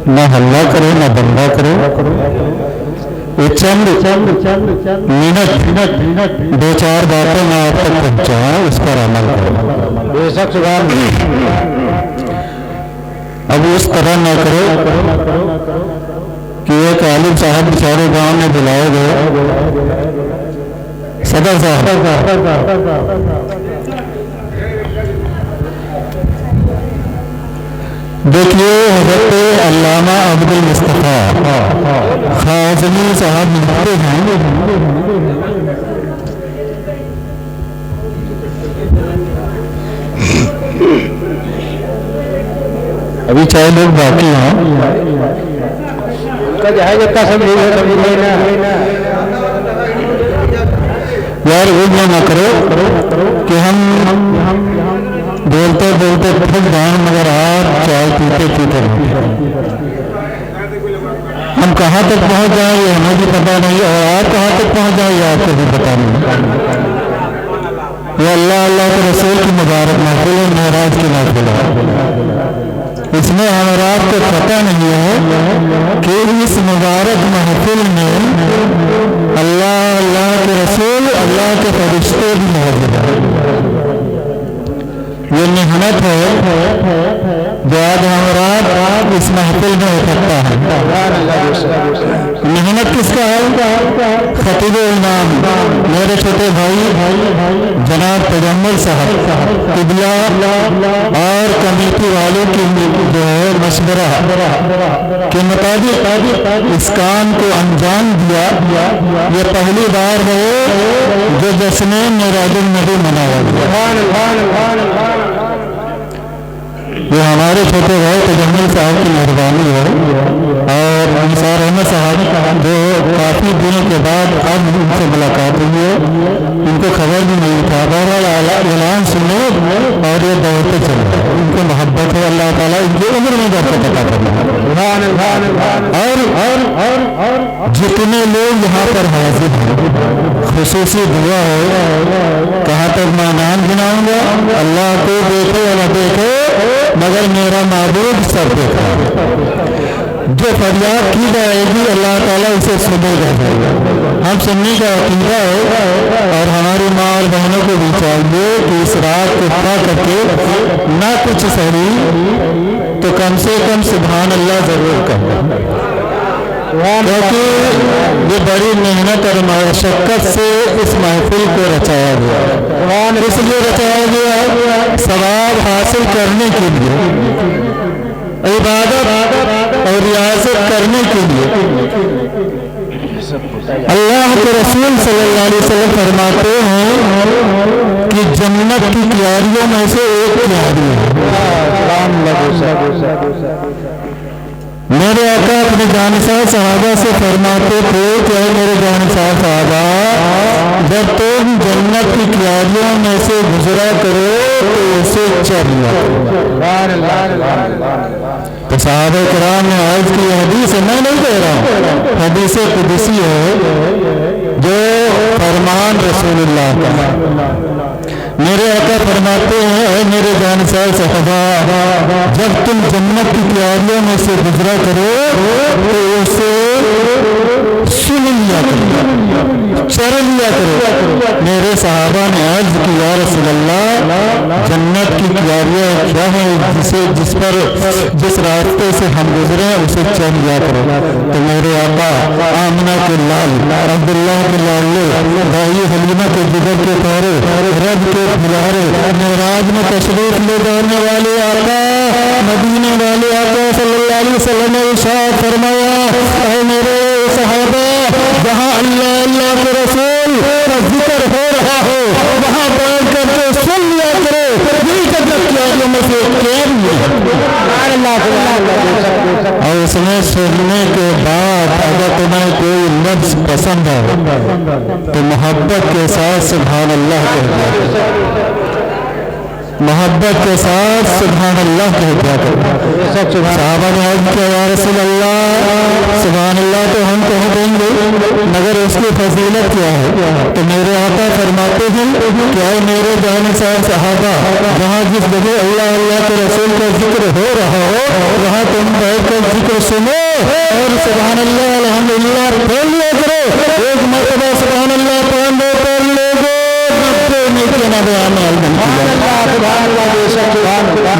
نہ ہلہ کرو نہ بندہ کرو، چند منٹ دو چار باتیں میں آپ تک پہنچاؤں، اس پر عمل کرو۔ اب اس طرح نہ کرو کہ ایک عالم صاحب بیچارے گاؤں میں بلائے گئے، صدر صاحب دیکھیے حضرت علامہ عبد المصطفیٰ خازنی صاحب ملتے ہیں، ابھی چاہے لوگ باقی ہیں یار وہ نہ کرو کہ ہم بولتے بولتے پھٹ جائیں مگر آپ چائے پیتے پیتے ہم کہاں تک پہنچ جائیں یہ ہمیں بھی پتہ نہیں، اور آپ کہاں تک پہنچ جائیں یہ آپ کو بھی پتہ نہیں۔ یہ اللہ کے رسول کی مبارک محفل ہے، معراج کی محفل ہے، اس میں ہمارا کو پتہ نہیں ہے کہ اس مبارک محفل میں اللہ کے رسول، اللہ کے فرشتے بھی موجود ہیں۔ یہ محنت ہے جو آج ہمارا اس محفل میں اکٹھا ہے۔ محنت کس کا ہے؟ خطیب امام میرے چھوٹے بھائی جناب تجمل صاحب قبلہ اور کمیٹی والوں کی جو ہے مشورہ کے مطابق اس کام کو انجام دیا۔ یہ پہلی بار ہے جو جشن معراج النبی منایا گیا۔ یہ ہمارے چھوٹے بھائی تجمل صاحب کی مہربانی ہے، اور نثار احمد صاحب جو کافی دنوں کے بعد اب ان سے ملاقات ہوئی ہے، ان کو خبر بھی نہیں تھا، بہرحال اعلان سنے اور یہ دوڑتے چلے، ان کو محبت ہے، اللہ تعالیٰ ان کی عمر میں برکت عطا کرنا۔ اور جتنے لوگ یہاں پر حاضر ہیں خصوصی دعا ہے، کہاں تک میں نام گناؤں گا، اللہ کو دیکھے یا نہ دیکھے مگر میرا معبود سب دیکھا ہے، جو فریاد کی جائے گی اللہ تعالیٰ اسے سنے گا۔ ہم سننے کا عقیدہ ہے، اور ہماری ماں اور بہنوں کو بھی چاہیے کہ اس رات کو پڑھ کر کے نہ کچھ صحیح تو کم سے کم سبحان اللہ ضرور کریں، کیونکہ یہ بڑی محنت اور مشقت سے اس محفل کو رچایا گیا، اس لیے رچایا گیا ثواب حاصل کرنے کے لیے، عبادت اور ریاضت کرنے کے لیے۔ اللہ کے رسول صلی اللہ علیہ وسلم فرماتے ہیں کہ جنت کی کیاریوں میں سے ایک کیاری ہے۔ میرے آقا اپنے جانشاہ صحابہ سے فرماتے تھے کہ اے میرے جانشاہ صحابہ، جب تم جنت کی کیاریوں میں سے گزرا کرو تو اسے چلو۔ تو صحابہ کرام نے عرض کی حدیث ہے، میں نہیں کہہ رہا ہوں، حدیث قدسی ہے جو فرمان رسول اللہ کا۔ میرے آقا فرماتے ہیں اے میرے جانشاہ صحابہ، جب تم جنت کی کیاریوں میں سے گزرا کرو تو اسے سن لیا کرو، چر لیا کرو۔ میرے صحابہ نے عرض کی یا رسول اللہ، جنت کی کیاریاں کیا ہیں جس راستے سے ہم گزرے اسے چر لیا کرو۔ تو میرے آقا آمنہ کے لال عبداللہ کے لالے بھائی حلیمہ کے جگر کے پہرے رب کے بلارے معراج میں تشریف لے جانے والے آقا، مدینے والے آقا صلی اللہ علیہ وسلم نے ارشاد فرمایا اے میرے صحابہ، جہاں اللہ کے رسول کا ذکر ہو رہا ہو وہاں بیٹھ کر کے سن لیا کرو، یہ جنت کی کیاریوں میں سے اور اس میں سننے کے بعد اگر تمہیں کوئی لفظ پسند ہے تو محبت کے ساتھ سبحان اللہ کہہ، محبت کے ساتھ سبحان اللہ کہہ دیا کرو۔ صحابہ نے عرض کیا یا رسول اللہ، سبحان اللہ تو ہم کہہ دیں گے مگر اس کی فضیلت کیا ہے؟ تو میرے آقا فرماتے ہیں کہ اے میرے جانشین صحابہ، جہاں جس جگہ اللہ اللہ کے رسول کا ذکر ہو رہا ہو وہاں تم بیٹھ کر ذکر سنو اور سبحان اللہ الحمدللہ پڑھ لیا کرو۔ ایک مرتبہ سبحان اللہ پڑھ لے گو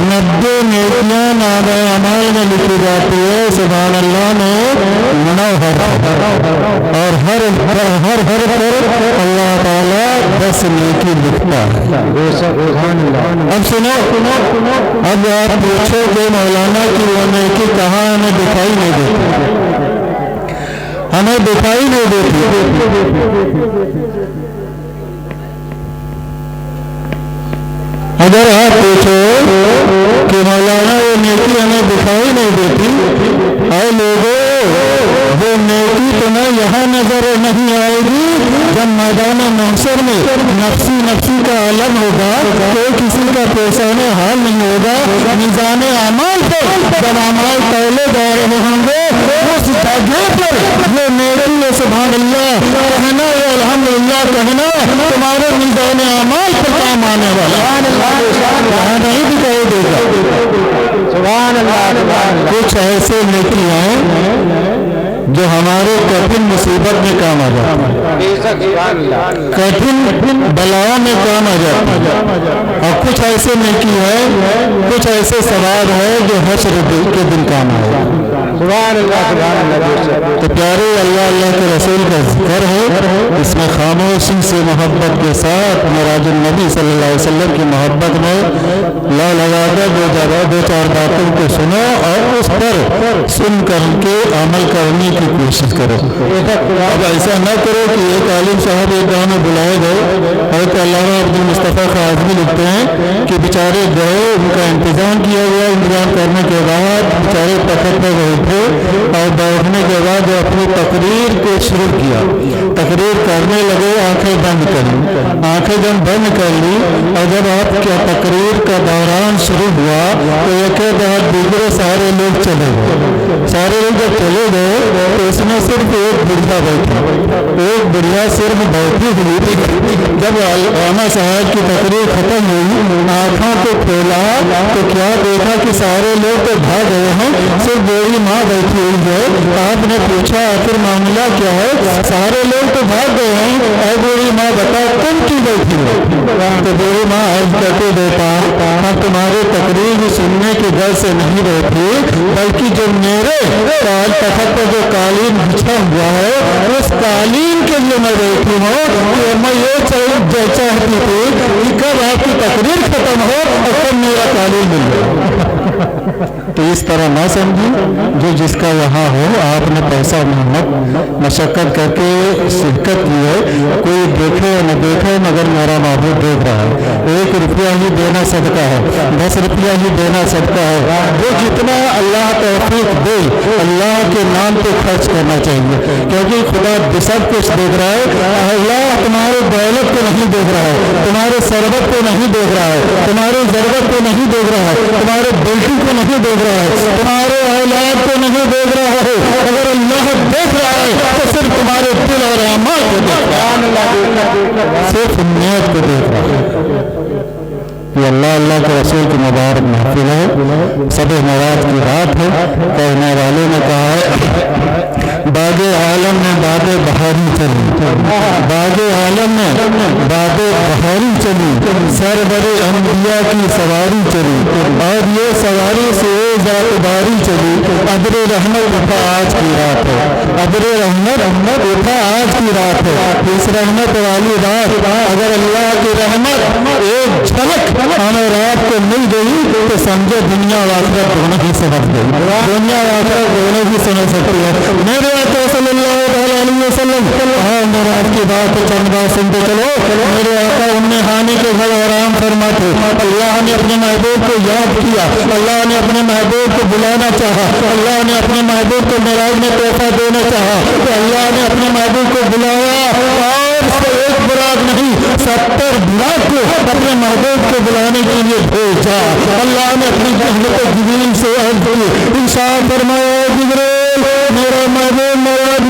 90 نیکیاں نام اعمال میں لکھی جاتی ہے۔ سبحان اللہ میں منوہر اور ہر پر اللہ تعالیٰ 10 نیکی لکھتا ہے۔ اب سنو، اب آپ پوچھو کہ مولانا کی وہ نیکی کہاں ہمیں دکھائی نہیں دیتی؟ ہمیں دکھائی نہیں دیتی۔ اگر آپ پوچھو کہ مولانا وہ نیکی ہمیں دکھائی نہیں دیتی، اے لوگوں وہ نیکی تمہیں یہاں نظر نہیں آئے گی جب میدان محشر میں نفسی کا عالم ہوگا، کوئی کسی کا پیشان حال نہیں ہوگا۔ میزان اعمال پر جب اعمال تولے جا رہے ہوں گے اس جگہ پر یہ نیکی سبحان اللہ کہنا یا الحمدللہ کہنا تمہارے میزان اعمال پر کام آنے والا یہاں نہیں دکھائی دے گا۔ سبحان اللہ۔ کچھ ایسے نیکی ہیں جو ہمارے کٹھن مصیبت میں کام آ جاتا ہے، کٹھن بلاؤں میں کام آ جاتا ہے، اور کچھ ایسے نیکی ہے، کچھ ایسے ثواب ہے جو حشر کے دن کام آئے گا۔ سبحان اللہ۔ تو پیارے اللہ کے رسول کا ذکر ہے، اس میں خاموشی سے محبت کے ساتھ معراج النبی صلی اللہ علیہ وسلم کی محبت میں لا لگا کر دو چار باتوں کو سنو اور اس پر سن کر کے عمل کرنے کی کوشش کرو۔ اب ایسا نہ کرو کہ ایک عالم صاحب ایک گاؤں میں بلائے گئے، حضرت علامہ عبدالمصطفیٰ خاصمی لکھتے ہیں کہ بیچارے گئے، ان کا انتظام کیا گیا، انتظام کرنے کے بعد بیچارے تخت پہ گئے تھے اور بیٹھنے کے بعد وہ اپنی تقریر کو شروع کیا، تقریر کرنے لگے، آنکھیں بند کر لی، آنکھیں جب بند کر لی اور جب آپ کی تقریر کا دوران شروع ہوا تو ایک کے بعد دوسرے سارے لوگ چلے گئے۔ سارے لوگ جب چلے گئے تو اس میں صرف ایک بڑھیا بیٹھی، ایک بڑھیا صرف بیٹھی ہوئی تھی۔ جب علامہ صاحب کی تقریر ختم ہوئی، آنکھوں کو کھولا تو کیا دیکھا کہ سارے لوگ تو بھاگ گئے ہیں، صرف بوڑھی ماں بیٹھی ہوئی ہے۔ آپ نے پوچھا آخر معاملہ کیا ہے؟ سارے لوگ تو بھاگ گئے ہیں، اے بوڑھی ماں بتا تم کی بیٹھی ہو؟ تو بوڑھی ماں عرض کرتے دیتا ہم تمہاری تقریر سننے کی ڈر سے نہیں بیٹھی، بلکہ جو میرے تخت پر جو قالین بچھا ہوا ہے اس قالین کے لیے میں بیٹھی ہوں کہ میں یہ چاہتی تھی کہ کب آپ کی تقریر ختم ہو اور کب میرا قالین مل جائے۔ تو اس طرح نہ سمجھی، جو جس کا یہاں ہو، آپ نے پیسہ محنت مشقت کر کے شرکت کی ہے، کوئی دیکھے یا نہ دیکھے مگر میرا معبود دیکھ رہا ہے۔ 1 روپیہ ہی دینا صدقہ ہے، 10 روپیہ ہی دینا صدقہ ہے، وہ جتنا اللہ توفیق دے اللہ کے نام پہ خرچ کرنا چاہیے، کیونکہ خدا سب کچھ دیکھ رہا ہے۔ اللہ تمہارے دولت کو نہیں دیکھ رہا ہے، تمہارے ثروت کو نہیں دیکھ رہا ہے، تمہاری ضرورت کو نہیں دیکھ رہا ہے، تمہارے بیٹی کو نہیں دیکھ رہا ہے، تمہارے اولاد کو نہیں دیکھ رہا ہے۔ اگر اللہ دیکھ رہا ہے تو صرف تمہارے دل اور اعمال کو دیکھ رہا ہے، صرف نیت کو دیکھ رہا ہے۔ یہ اللہ کے رسول کی مبارک محفل ہے، سب مواد کی رات ہے۔ کہنے والے نے کہا ہے باغ عالم میں باد بہاری چلی، باغ عالم میں باد بہاری چلی، سربر انبیاء کی سواری چلی، اور یہ سواری سے ذات باری چلی۔ ابر رحمت اٹھا آج کی رات ہے، ابر رحمت اٹھا آج کی رات ہے۔ اس رحمت والی رات اگر اللہ کی رحمت ایک جھلک ہمیں رات کو مل گئی تو سمجھو دنیا و آخرت دونوں ہی سمجھ گئی، دنیا و آخرت دونوں ہی سمجھ سکتی ہے۔ میرے آقا صلی اللہ علیہ وسلم میرے آپ کی بات چند بات سنتے چلو۔ میرے آقا ام ہانی کے گھر آرام فرماتے، اللہ نے اپنے محبوب کو یاد کیا، اللہ نے اپنے محبوب کو بلانا چاہا، اللہ نے اپنے محبوب کو معراج میں تحفہ دینا چاہا تو اللہ نے اپنے محبوب کو بلایا، اور اس کو ایک براق نہیں 70 براق کو اپنے محبوب کو بلانے کے لیے بھیجا۔ اللہ نے اپنی حضرت جبریل سے عرض کی، ارشاد فرمایا جبریل میرا محبوب معراج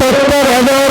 70,000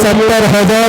70,000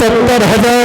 70,000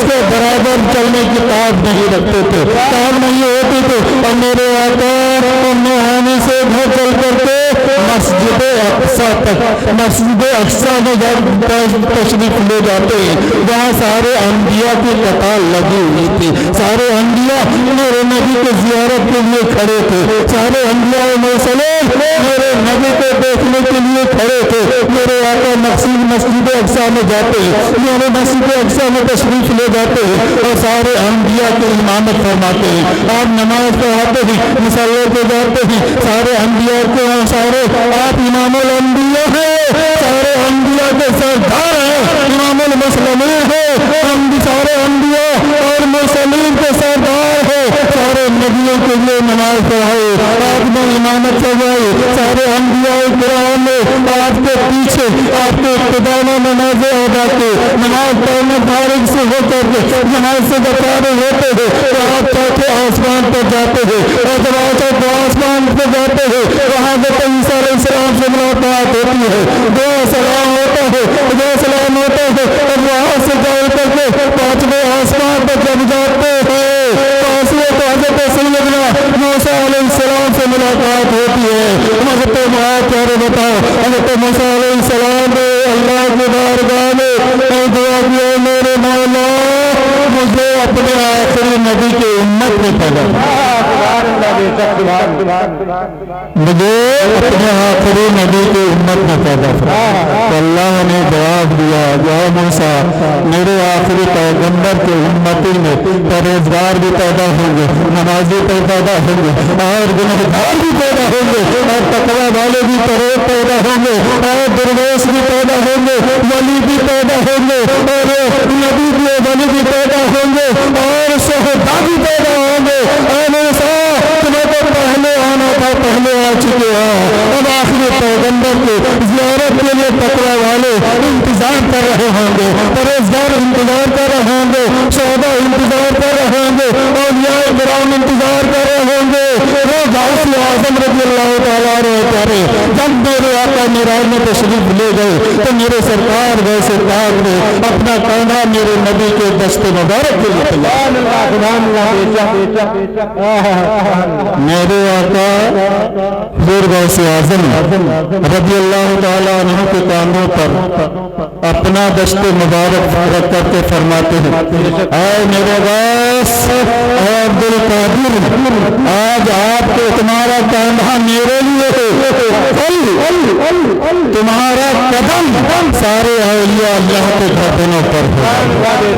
اس کے برابر چلنے کی طاقت نہیں رکھتے تھے، طاقت نہیں ہوتی تھی۔ اور میرے آقا نہانی سے گھر چل کرتے مسجد اقصی تک، مسجد اقصی میں جب تشریف لے جاتے ہیں، وہاں سارے انبیاء کی قطار لگی ہوئی تھی، سارے انبیاء میرے نبی کی زیارت کے لیے کھڑے تھے، سارے انبیاء مرسلین میرے نبی کو دیکھنے کے لیے کھڑے تھے۔ میرے آقا مسجد اقصی میں جاتے ہیں، میرے مسجد اقصی میں تشریف لے جاتے ہیں اور سارے انبیاء کی امامت فرماتے ہیں۔ آپ نماز پڑھاتے ہیں، مصلی پہ جاتے ہیں، سارے انبیاء کے سارے آپ امام الانبیاء ہیں، سارے انبیاء کے سردار ہیں، امام المسلمین ہیں، ہم سارے انبیاء اور مرسلین کے سردار ہیں، سارے نبیوں کے لیے نماز پڑھائے، آپ نے امامت کروائی، سارے انبیاء کرام نے آپ کے پیچھے آپ کے ابتدا میں نماز ادا کی، نماز پڑھنے فارغ سے ہو کر کے نماز سے بچانے ہوتے ہیں تو آپ چوتھے آسمان پر جاتے ہیں، اور جب آپ آسمان پہ جاتے ہیں وہاں سے عیسیٰ علیہ السلام سے ملاقات ہوتی ہے، دو سلام ہوتا ہے، دو سلام ہوتا ہے، اور وہاں سے جا کر کے پانچویں آسمان پر جب جاتے ہیں تو حضرت سیدنا موسیٰ علیہ السلام سے ملاقات ہوتی ہے۔ حضرت معاذ بتاؤ، حضرت موسیٰ علیہ السلام نے اللہ کی بارگاہ میں دعا کیا، میرے مولا مجھے اپنے آخری نبی کی امت میں پیدا مجھے اپنے آخری نبی کی امت میں پیدا تو اللہ نے جواب دیا، یا موسیٰ میرے آخری پیغمبر کے امتی میں پرہیزگار بھی پیدا ہوں گے، نمازی پیدا ہوں گے، اور گنہگار بھی پیدا ہوں گے، اور تقوی والے بھی پیدا ہوں گے، اور درویش بھی پیدا ہوں گے، ولی بھی پیدا ہوں گے، اور نبی بھی ولی بھی پیدا ہوں گے، اور شہداء بھی پیدا ہوں گے۔ اے موسیٰ تمہیں تو پہلے آنا تھا، پہلے آ چکے ہو، اب آخری پیغمبر کی زیارت کے لیے تقوی والے انتظار کر رہے ہوں گے، پرہیزگار انتظار کر رہے ہوں گے، شہداء انتظار کر رہے ہوں گے، اولیاء کرام انتظار کر رہے ہوں گے۔ وہ غوث اعظم رضی اللہ تعالیٰ عنہ جب میرے آقا معراج میں تشریف لے گئے تو میرے سرکار غوث پاک نے اپنا کانڈا میرے نبی کے دست مبارک کے لیے میرے آقا حضور غوث اعظم رضی اللہ تعالیٰ عنہ کے کانوں پر اپنا دست مبارک رکھ کر کے فرماتے ہیں، اے میرے غوث، اے عبد القادر، آج آپ کو تمہارا کانڈا میرے لیے تمہارا قدم سارے اولیاء اللہ کے گردنوں پر ہے۔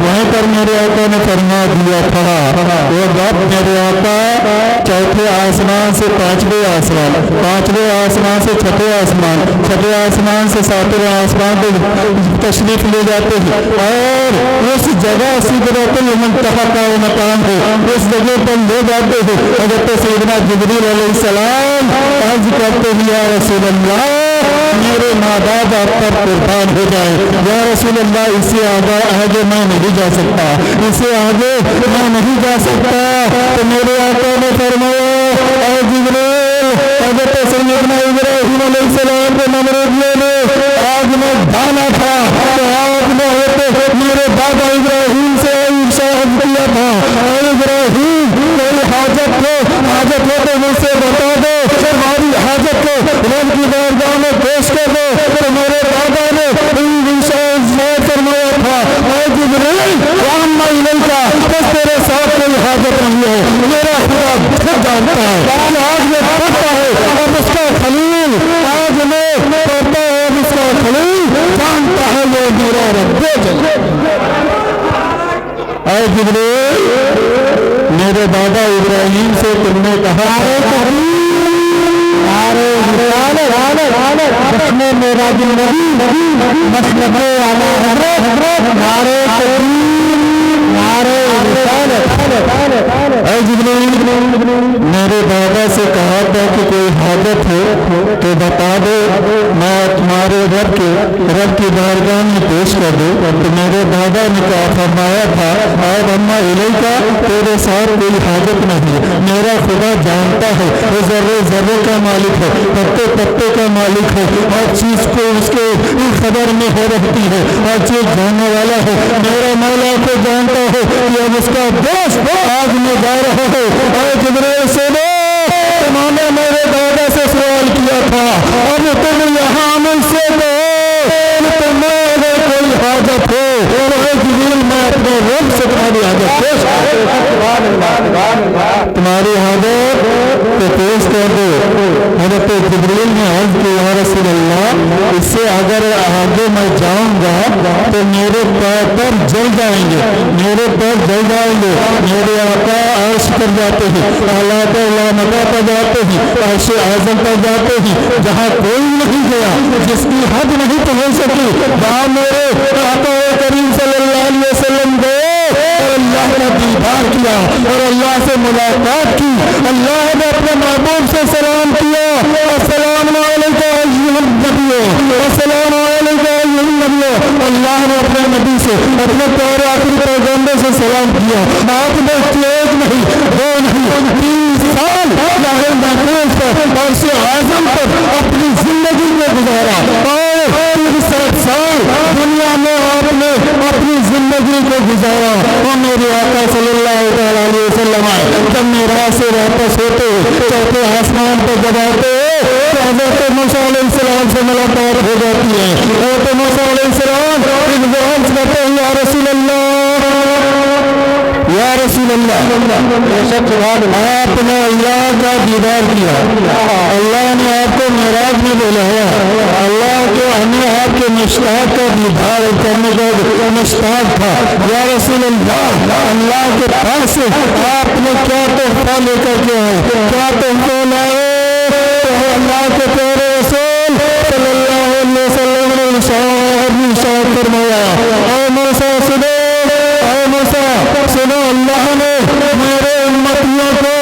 وہیں پر میرے آقا نے فرما دیا تھا، وہ جب میرے آقا چوتھے آسمان سے پانچویں آسمان، پانچویں آسمان سے چھٹے آسمان، چھٹے آسمان سے ساتویں آسمان پہ تشریف لے جاتے ہیں، اور اس جگہ سدرۃ المنتہا کا مقام ہے، اس جگہ پر لے جاتے ہیں۔ حضرت سیدنا جبریل علیہ السلام عرض کرتے ہیں، یا رسول اللہ میرے ماں باپ آپ پر قربان ہو جائے، یا رسول اللہ اس سے آگے میں نہیں جا سکتا، اس سے آگے میں نہیں جا سکتا۔ تو میرے آقا نے فرمایا، اے جبریل، حضرت سیدنا ابراہیم علیہ السلام کے نمرودیوں نے آگ میں ڈالا تھا تو آپ نے میرے بابا ابراہیم سے ارشاد کیا تھا، اے ابراہیم کوئی حاجت ہو تو مجھ سے بتا دو، ہماری حاجت کو رب کی بارگاہ میں پیش کر دو۔ تو میرے بابا نے فرمایا تھا، اے جبریل وَأَمَّا إِلَيْكَ، بس تیرے ساتھ کوئی حاجت نہیں ہے، میرا خدا بہت جانتا ہے، آج میں پڑھتا ہے اور اس کا خلیل، آج میں پڑھتا ہے اور اس کا خلیل جانتا ہے وہ میرا رب جل۔ اے جبریل میرے بابا ابراہیم سے تم نے کہا میرا اے جبریل میرے دادا سے کہا تھا کہ کوئی حاجت ہو تو بتا دو، میں تمہارے رب کی بارگاہ میں پیش کر دوں. تو میرے دادا نے کہا فرمایا تھا اور اما الیکا تیرے ساتھ کوئی حاجت نہیں، میرا خدا جانتا ہے، وہ ذرے ذرے کا مالک ہے، پتے پتے کا مالک ہے، ہر چیز کو اس کے خبر میں ہو رہتی ہے، ہر چیز جاننے والا ہے. میرا مولا کو جانتا ہے کہ اب اس کا دوست آگ میں جا رہا ہے. اور جبریل سے تمہوں نے میرے دادا سے سوال کیا تھا، اب تم یہاں مجھ سے تمہارے کوئی حاجت ہو اور جبریل میں اپنے رب سے تمہاری حاجت پیش تمہاری حاجت تو پیش کر دو. حضرت جبریل نے عرض کی یا رسول اللہ اس سے اگر آگے میں جاؤں گا تو میرے پر جل جائیں گے، میرے پر جل جائیں گے. میرے آقا عرش پر جاتے ہیں، اعلیٰ مقام پر جاتے ہیں، عرش اعظم پر جاتے ہیں، جہاں کوئی نہیں گیا، جس کی حد نہیں پہنچ سکی، وہاں میرے آقا کریم صلی اللہ علیہ وسلم گئے اور اللہ کا دیدار کیا اور اللہ سے ملاقات کی. اللہ نے اپنے محبوب سے سلام کیا، السلام علیکم ایھا النبی، السلام علیکم ایھا النبی. اللہ نے اپنے نبی سے اپنے پیارے آخری پیغمبر سے سلام کیا. آپ نے ایک نہیں دو نہیں 30 سال لاہ محفوظ پر عرش اعظم پر اپنی زندگی میں گزارا اور 60 سال دنیا میں آپ نے اپنی زندگی کو گزارا. اور میرے آقا صلی اللہ علیہ وسلم جب معراج سے واپس ہوتے چوتھے آسمان پر جب آتے تو حضرت موسیٰ علیہ السلام سے ملاقات ہو جاتی ہے. حضرت موسیٰ علیہ السلام عرض کرتے ہیں یا رسول اللہ، یا رسول اللہ، آپ نے اللہ کا دیدار کیا، اللہ نے آپ کو معراج میں بلایا، اللہ کو ہمیں آپ کے مشتاق کا دیدار کرنے کا مشتاق تھا. یا رسول اللہ، اللہ کے پاس سے آپ نے کیا تحفہ لے کر کے آئے، کیا تحفہ لائے؟ اللہ کے پیارے رسول صلی اللہ علیہ وسلم نے ارشاد فرمایا اے موسیٰ سنو، اے موسیٰ سنو، اللہ نے میرے امتیوں کو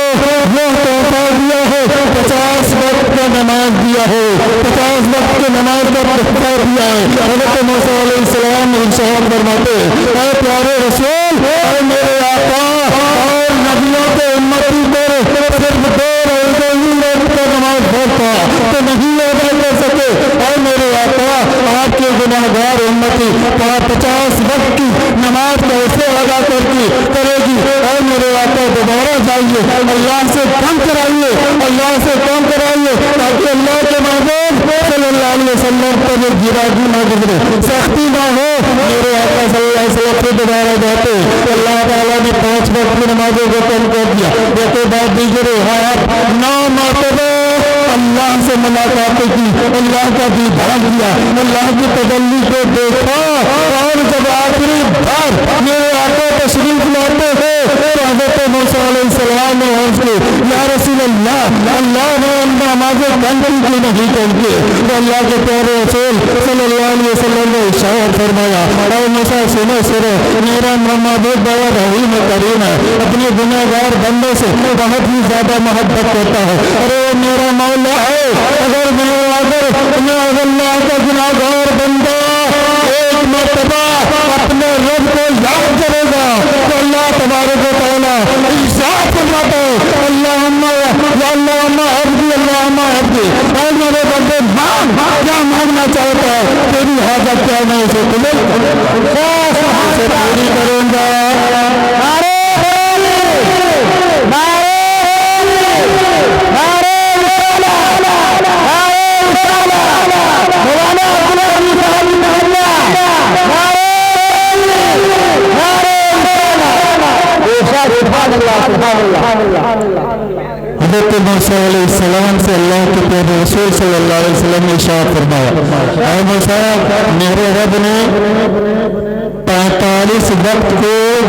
وہ تحفہ دیا ہے، 50 وقت کا نماز دیا ہے، 50 وقت کی نماز کا تحفہ دیا ہے. حضرت موسیٰ علیہ السلام ارشاد فرماتے اے پیارے رسول، اے میرے آقا اور نبیوں کے امتی پر صرف 2 روزے ہی کا نماز پڑھتا تو نہیں ادا کر سکے. اے میرے آقا آپ کے گناہ گار امتی 50 وقت کی نماز کیسے ادا کرے گی؟ اے میرے آقا دوبارہ جائیے، اللہ سے کم کرائیے، اللہ سے کم کرائیے تاکہ اللہ کے محبوب صلی اللہ علیہ وسلم پر یہ گراگی نہ گزرے، سختی نہ ہو. میرے آقا صلی اللہ علیہ وسلم سے دوبارہ جاتے، اللہ تعالیٰ نے 5 وقت کی نمازوں کو کم کر دیا. ایک بعد دیگر حیات 9 مرتبہ اللہ سے ملاقات کی، اللہ کا دیدار کیا، اللہ کی تجلی کو دیکھا. اور جب آخری بار میرے آقا تشریف لاتے ہیں تو حضرت موسیٰ علیہ السلام نے عرض کی یا رسول اللہ، اللہ نے نماز بند کی نہیں کر کے. تو اللہ کے پیارے رسول صلی اللہ علیہ وسلم نے ارشاد فرمایا اے موسیٰ سنو، میرا محبوب بڑا رحیم کریم ہے، اپنے گناہ گار بندوں سے بہت ہی زیادہ محبت کرتا ہے. ارے میرا مولا ہے، اگر میں اللہ کا گناہ گار بندہ ایک مرتبہ اپنے رب کو یاد کرے گا تو اللہ تبارک و تعالیٰ ارشاد فرماتا ہے اللہم عبدی، اللہم عبدی، اے میرے بندے مانگ، کیا مانگنا چاہتا ہے؟ تیری حاجت کیا میں اسے تمہیں سے پوری کروں گا. حضرت موسیٰ علیہ السلام سے اللہ کے پیارے رسول صلی اللہ علیہ وسلم نے ارشاد فرمایا اے موسیٰ، میرے رب نے 45 وقت کو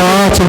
5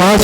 5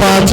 5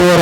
2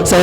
100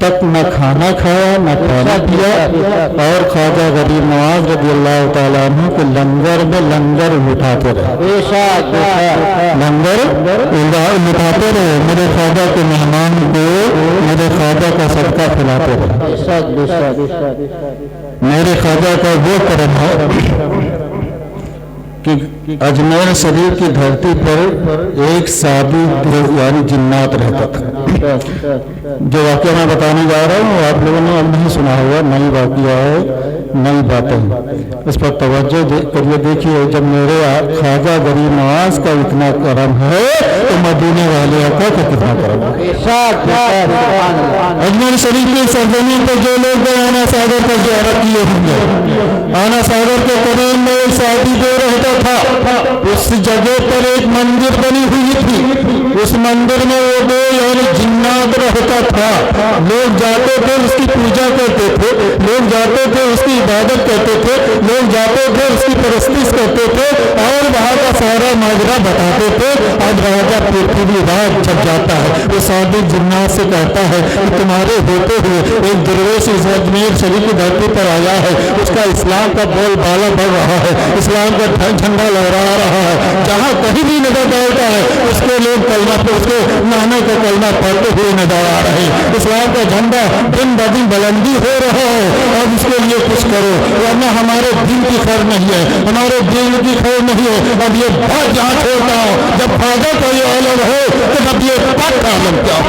تک نہ کھانا کھایا نہ پانی پیا، اور خواجہ غریب نواز رضی اللہ تعالیٰ عنہ کے لنگر میں لنگر اٹھاتے رہے، لنگر اٹھاتے رہے، میرے خواجہ کے مہمان کو میرے خواجہ کا صدقہ کھلاتے رہے۔ میرے خواجہ کا وہ کرم ہے کہ اجمیر شریف کی دھرتی پر ایک سادی یعنی جنات رہتا تھا۔ جو واقعہ میں بتانے جا رہا ہوں آپ لوگوں نے اب نہیں سنا ہوگا، نئی واقعہ ہے، نئی باتیں، اس پر توجہ کریے۔ دیکھیے جب میرے خواجہ غریب نواز کا اتنا کرم ہے تو مدینے والے آقا کا کتنا کرم ہے۔ اجمیر شریف کی سرزمین پر جو لوگ آنا ساگر پر زیارت کیے ہوں گے، آنا ساگر کے قریب میں ایک سادی جو رہتا تھا، اس جگہ پر ایک مندر بنی ہوئی تھی، اس مندر میں وہ دو یعنی جنات رہتا تھا۔ لوگ جاتے تھے اس کی پوجا کرتے تھے، لوگ جاتے تھے اس کی عبادت کرتے تھے، لوگ جاتے تھے اس کی پرستش کرتے تھے اور وہاں کا سارا ماجرا بتاتے تھے۔ اب راجہ پرتھوی راج جب جاتا ہے وہ سادی جنات سے کہتا ہے کہ تمہارے ہوتے ہوئے ایک درویش اس اجمیر شریف کی دھرتی پر آیا ہے، اس کا اسلام کا بول بالا بڑھ رہا ہے، اسلام کا جھنڈا لہرا رہا ہے، جہاں کہیں بھی نظر ڈالتا ہے اس کے لوگ کلمہ پہ اس کے نانے کا کلمہ پڑھتے ہوئے نظر آ رہے ہیں۔ اسلام کا جھنڈا دن بدن بلندی ہو رہا ہے، اب اس کے لیے کچھ کرو ورنہ ہمارے دین کی خیر نہیں ہے، ہمارے دین کی خیر نہیں ہے۔ اب یہ بات جہاں چھوڑتا ہوں جب خواجہ کا یہ عالم ہے تو اب یہ بات کا عالم کیا ہو۔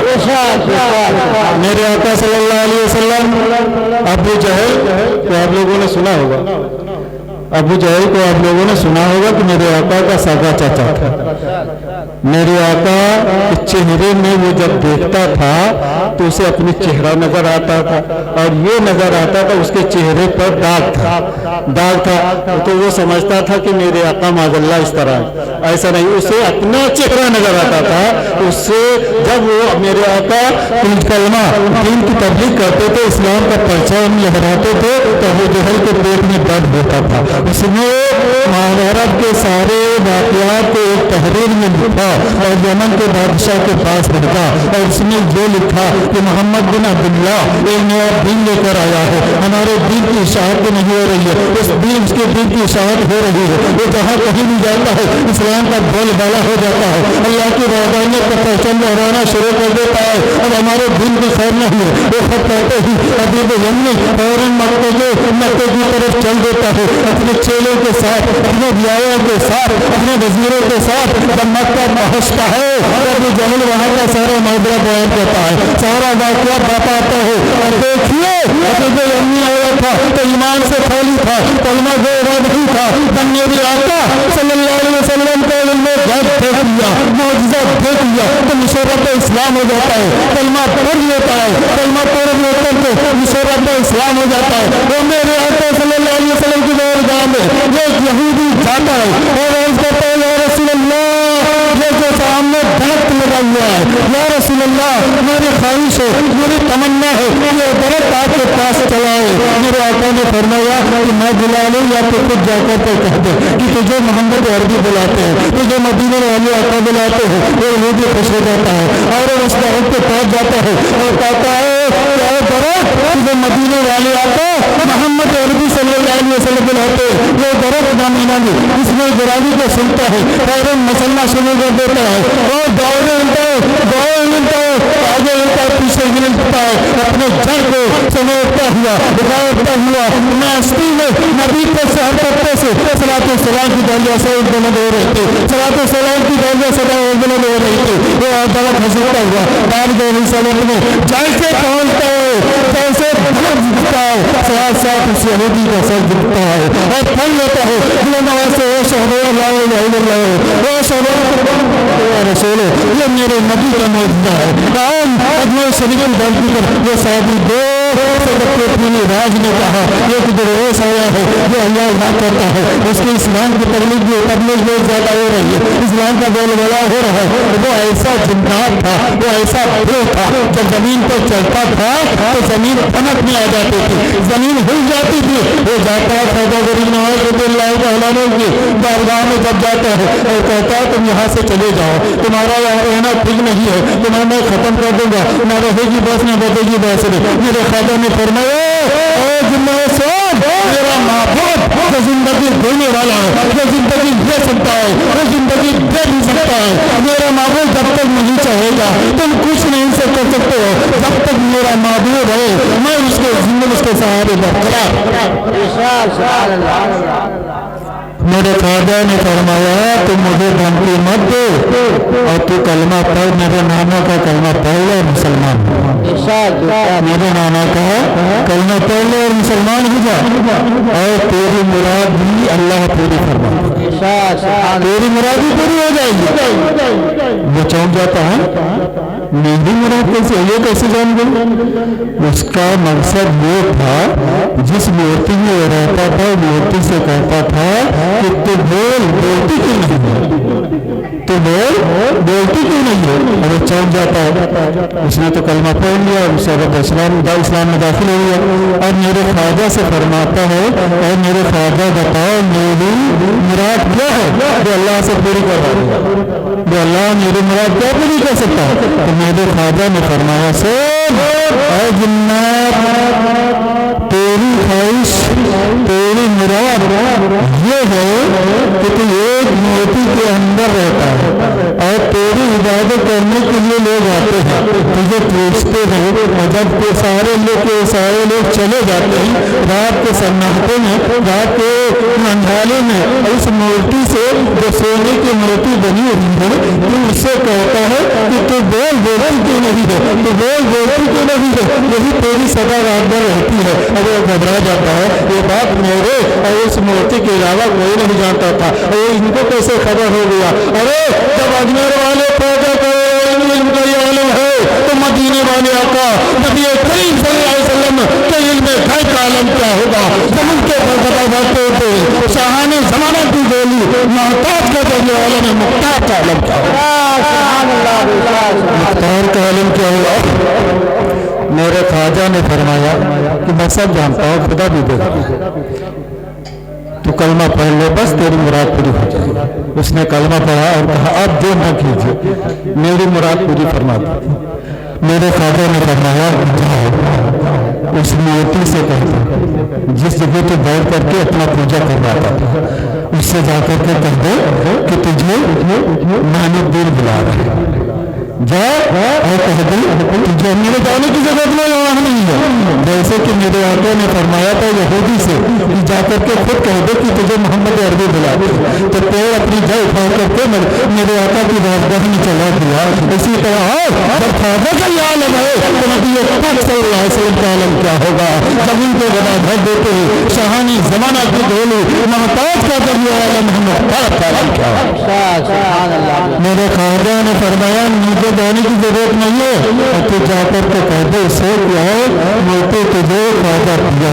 میرے آقا صلی اللہ علیہ وسلم ابو جہل کو آپ لوگوں نے سنا ہوگا، ابو جہل کو آپ لوگوں نے سنا ہوگا کہ میرے آقا کا سگا چاچا تھا۔ میرے آقا کے چہرے میں وہ جب دیکھتا تھا تو اسے اپنی چہرہ نظر آتا تھا اور یہ نظر آتا تھا اس کے چہرے پر داغ تھا تو وہ سمجھتا تھا کہ میرے آقا معاذ اللہ اس طرح ہے، ایسا نہیں، اسے اپنا چہرہ نظر آتا تھا۔ اس سے جب وہ میرے آقا کلمہ دین کی تبلیغ کرتے تھے، اسلام کا پرچم لہراتے تھے تو ابو جہل کے پیٹ میں درد ہوتا تھا۔ اس نے عرب کے سارے واقعات کو ایک تحریر میں لکھا اور یمن کے بادشاہ کے پاس رکھا اور اس نے جو لکھا کہ محمد بن عبداللہ ایک نیا دین لے کر آیا ہے، ہمارے دین کی اشاعت نہیں ہو رہی ہے، اس کے دین کی اشاعت ہو رہی ہے، وہ جہاں کہیں بھی جاتا ہے اسلام کا بول بالا ہو جاتا ہے، اللہ کی وحدانیت کا پرچم لہرانا شروع کر دیتا ہے، اب ہمارے دین کی خیر نہیں ہے۔ وہ خط پڑھتے ہی حبیب یمنی فوراً مکے کی طرف چل دیتا ہے اپنے چیلوں کے ساتھ، اپنے بیاوں کے ساتھ، اپنے وزیروں کے ساتھ۔ جب مکہ پہنچتا ہے ابو جہل وہاں کا سارا معاملہ بیان کرتا ہے، سارا واقعہ بتاتا ہے اور دیکھیے حبیب یمنی آیا تھا تو ایمان سے خالی تھا، کلمہ گو نہیں تھا، میرے آقا صلی اللہ علیہ وسلم کو علم غیب دے دیا، معجزہ دے دیا تو مشرف اسلام ہو جاتا ہے، کلمہ پڑھ لیتا ہے، کلمہ پڑھ لیتے تو مشرف اسلام ہو جاتا ہے۔ وہ میرے آقا صلی اللہ علیہ وسلم کی درگاہ میں ایک یہودی جاتا ہے اور عرض کرتا ہے یا رسول اللہ، یہ جو سامنے درخت لگا ہوا ہے، یا رسول اللہ میری خواہش ہے، میری تمنا ہے یہ درخت آپ کے پاس چلا ہے۔ میرے آقا نے فرمایا کہ میں بلا لوں یا تو خود جا کر کے کہہ دے کہ تجھے محمد عربی بلاتے ہیں، تجھے مدینے والے آقا بلاتے ہیں۔ وہ یہودی خوش ہو جاتا ہے اور اس درخت کے پاس جاتا ہے اور کہتا ہے کیا درخت تجھے مدینے والے آقا محمد عربی صلی اللہ علیہ وسلم بلاتے ہیں۔ وہ درخت نامینہ میں اس میں گرامی کو سنتا ہے فوراً مسئلہ شروع کر دیتا ہے اور دوڑے ملتا ہے آگے ملتا ہے پیچھے ملتا ہے، اپنے جڑ کو سمیٹتا ہوا بگاڑتا ہوا ناستی میں نبی کے سہر پتے سے صلاۃ السلام کی درجہ سے بلند ہو رہے تھے، صلاۃ السلام کی درجہ سے بلند ہو رہی تھی۔ وہ درخت حضرتا ہوا بارگاہ رسالت میں جیسے پہنچتا ہے جیسے جھکتا ہے ساتھ ساتھ اس یہودی کا سر جھکتا ہے اور پھل لیتا ہے سے رسول یہ میرے نبی کا معجزہ ہے۔ اجمیر شریف کی دھرتی پر یہ صحابی دو پوری راج نے کہا ایک درویش آیا ہے جو اللہ اللہ کرتا ہے، اس کے اسلام کی تبلیغ بہت زیادہ ہو رہی ہے، اسلام کا بول بلا ہو رہا ہے۔ وہ ایسا جنات تھا، وہ ایسا بھوت تھا، جب زمین پر چلتا تھا تو زمین پھنک میں آ جاتی تھی، زمین ہل جاتی تھی۔ وہ جاتا ہے خواجہ غریب نواز رضی اللہ تعالیٰ کی بارگاہ میں جب جاتا ہے اور کہتا ہے تم یہاں سے چلے جاؤ، تمہارا یہاں رہنا ٹھیک نہیں ہے، تمہیں میں ختم کر دوں گا، نہ رہے گی بس نہ بچے گی بس۔ میرے خواجہ نے فرمایا میرا معبود جو زندگی دینے والا ہے، جو زندگی دے سکتا ہے، وہ زندگی دے نہیں سکتا ہے، میرا معبود جب تک نہیں چاہے گا تم کچھ نہیں سے کر سکتے ہو، جب تک میرا معبود ہے میں اس کے زندگی اس کے سہارے برقرار۔ میرے خواجہ نے فرمایا تم مجھے دھمکی مت دے اور تو کلمہ پڑھ، میرے نانا کا کلمہ پڑھ لے مسلمان، میرے نانا کا کلمہ پڑھ لے اور مسلمان ہو جا، اور تیری مراد بھی اللہ پوری فرما، تیری مراد بھی پوری ہو جائے گی۔ وہ چونک جاتا ہے میری مراد کیسے، یہ کیسے جان گئی؟ اس کا مقصد یہ تھا جس مورتی میں وہ رہتا تھا مورتی سے کہتا تھا کہ تو بولتی کیوں نہیں ہے، تو بولتی کیوں نہیں ہے، اور وہ چونک جاتا ہے۔ اس نے تو کلمہ پڑھ لیا، اس سے اسلام میں داخل ہو گیا، اور میرے خواجہ سے فرماتا ہے اور میرے خواجہ بتاؤ میری مراد کیا ہے جو اللہ سے پوری کر رہا ہے، جو اللہ میری مراد کیا پوری کر سکتا ہے؟ تو میرے خواجہ نے فرمایا سن اے جنات، تیری خواہش تیری مراد یہ ہے کہ تو ایک موتی کے اندر رہتا ہے اور تیری عبادت کرنے کے لیے لوگ آتے ہیں، تجھے پوچھتے ہیں، اور جب کے سارے لوگ چلے جاتے ہیں رات کے سناٹے میں، رات کے اندھالے میں، اس مورتی سے جو سونے کی مورتی بنی ہوئی ہے تو اس سے کہتا ہے کہ تو بولتی کیوں نہیں ہے، تو بولتی کیوں نہیں ہے، یہی تیری سدا رات بھر رہتی ہے۔ اور وہ گھبرا جاتا ہے، یہ بات میرے اور اس مورتی کے علاوہ کوئی نہیں جانتا تھا، اور ان کو کیسے خبر ہو گیا؟ ارے جب اجمیر والے خواجہ کو ان کا یہ علم ہے تو مدینے والے آقا نبی کریم صلی اللہ علیہ وسلم کے علم غیب کا عالم کیا ہوگا؟ جب ان کے بڑھتے تھے شاہان زمانہ کی گولی محتاج کا جو عالم ہے، مختار کا عالم کیا ہوگا؟ مختار کا عالم کیا ہوگا؟ میرے خواجہ نے فرمایا کہ میں سب جانتا ہوں، خدا بھی دیکھتا، تو کلمہ پڑھ لے بس تیری مراد پوری ہو جائے گی۔ اس نے کلمہ پڑھا اور کہا اب جو نہ کیجیے، میری مراد پوری فرما دی۔ میرے خواجہ نے فرمایا جاؤ اس مورتی سے کہتے جس جگہ تو بیٹھ کر کے اپنا پوجا کرواتا تھا، اس سے جا کر کے کہہ دو کہ تجھے معین الدین بلا رہے ہیں، جا اور کہہ دو تجھے میرے جانے کی ضرورت نہیں ہے، جیسے کہ میرے آقا نے فرمایا تھا یہودی سے جا کر کے خود کہہ دو کہ تجھے محمد عربی بلا دے، تو پیر اپنی جا اٹھا کر کے میرے آقا کی بارگاہ میں چلا دیا۔ اسی طرح جب خواجہ کا یہ عالم ہے تو نبی پاک صلی اللہ علیہ وسلم کا عالم کیا ہوگا؟ جب ان کو بنا بھر دیتے ہیں شاہانی زمانہ کی دھولی محتاج کا جب یہ عالم ہے، مختار کا عالم کیا ہوگا؟ میرے خواجہ نے فرمایا مجھے جانے کی ضرورت نہیں ہے، اور تو جا کر کے کہہ دے سے کیا ہے موتی تجھے خواجہ پیا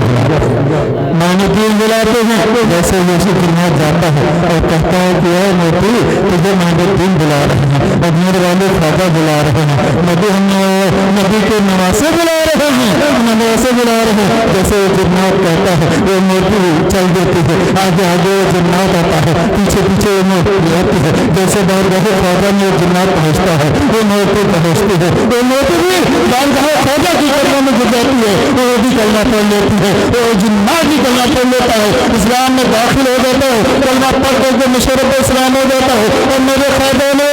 معین الدین بلاتے ہیں، جیسے یوسف جنات جاتا ہے اور کہتا ہے کہ اے موتی تجھے معین الدین بلا رہے ہیں، اور میرے والے خواجہ بلا رہے ہیں، نبی کے نواسے بلا رہے ہیں، نواسے بلا رہے ہیں، جیسے جنات کہتا ہے وہ موتی چل دیتی ہے، آگے آگے وہ جنات آتا ہے، پیچھے پیچھے وہ موتی آتی ہے، جیسے بارگاہ خواجہ میں جنات پہنچتا ہے وہ موتی پہنچتی ہے، وہ موتی بھی بارگاہ خواجہ کی کلمہ میں گر جاتی ہے، وہ بھی کلمہ پڑھ لیتی ہے، وہ جنات بھی کلمہ پڑھ لیتا ہے، اسلام میں داخل ہو جاتا ہے، کلمہ پڑھ کر کے مشرف اسلام ہو جاتا ہے۔ اور میرے خواجہ نے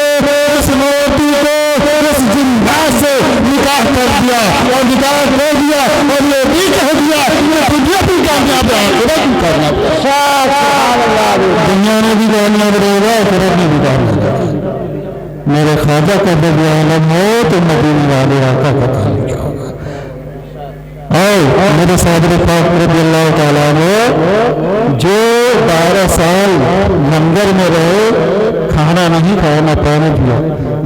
اس موتی کو اس جنات سے نکاح کر دیا اور نکاح کر دیا، اور یہ بھی کہہ دیا کہ دنیا بھی کامیاب ہے، آخرت بھی کامیاب ہے، دنیا میں بھی کامیاب رہے گا، آخرت میں بھی کامیاب رہے گا۔ میرے خواجہ کا جب یہ عالم ہو تو مدینے والے آقا کا کام کیا ہوگا؟ اور میرے صادر پاک رضی اللہ تعالیٰ نے جو 12 سال لنگر میں رہے، کھانا نہیں کھایا نہ پانی پیا،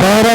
12